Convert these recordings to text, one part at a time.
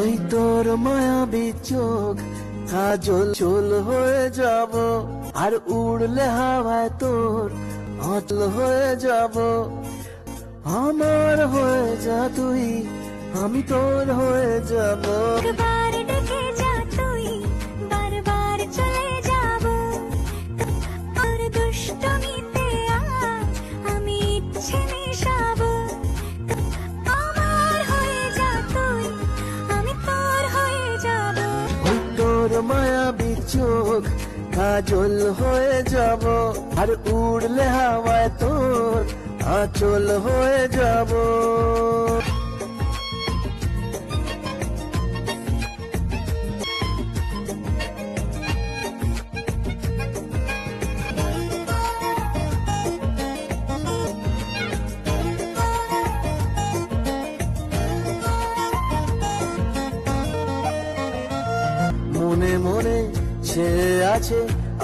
ওই তোর মায়াবী চোখ কাজল চোল হয়ে যাব, আর উড়লে হাওয়ায় তোর অচল হয়ে যাব। আমার হয়ে যা তুই, আমি তোর হয়ে যাব। একবার ডেকে যা তুই, বারবার চলে যাব। তোর দুষ্টমিতে আজ আমি ইচ্ছে মেশাবো। আমার হয়ে যা তুই, আমি তোর হয়ে যাব। ওই তোর মায়াবী চোখ কাজল হয়ে যাব, আর উড়লে হাওয়ায় তোর আঁচল হয়ে যাব। মনে মনে ছেয়ে আছে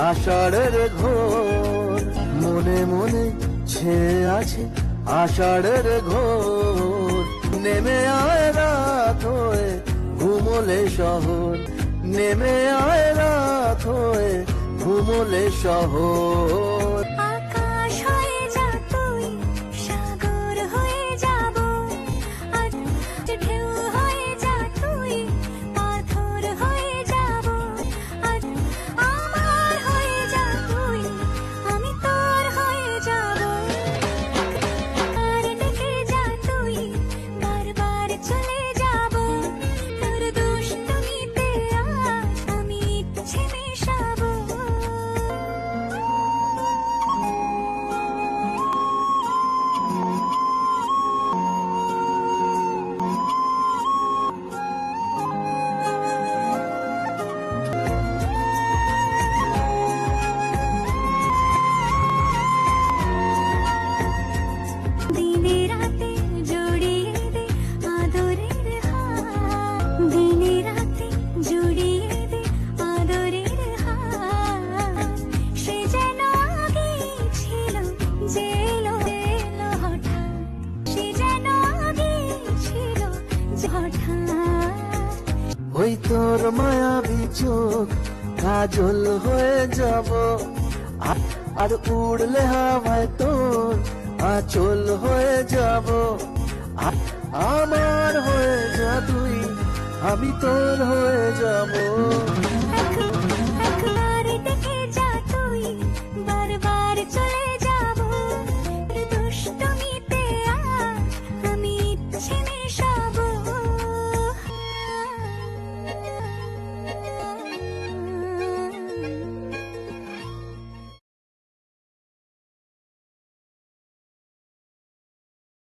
আষাঢ়ের ঘোর, মনে মনে ছেয়ে আছে আষাঢ়ের ঘোর। নেমে আয় রাত হয়ে ঘুমোলে শহর, নেমে আয় রাত হয়ে ঘুমোলে শহর। আকাশ হয়ে যা তুই, সাগর হয়ে যাব। আজ ঢেউ হয়ে যা তুই, পাথর হয়ে যাব। আজ আমার হয়ে যা তুই, আমি তোর হয়ে যাব। আর ডেকে যা তুই, বারবার চলে যাব। তোর দুষ্টমিতে আজ আমি ইচ্ছে মেশাবো। দিনে রাতে জড়িয়ে দে আদরের হাত, দিনে রাতে জড়িয়ে দে আদরের হাত। সে যেন আগে ছিল, যে এলো এলো হঠাৎ। সে যেন আগে ছিল, যে হঠাৎ। ওই তোর মায়াবী চোখ কাজল হয়ে যাব, আর উড়লে হাওয়ায় তোর আঁচল হয়ে যাব। আমার হয়ে যা তুই, আমি তোর হয়ে যাব।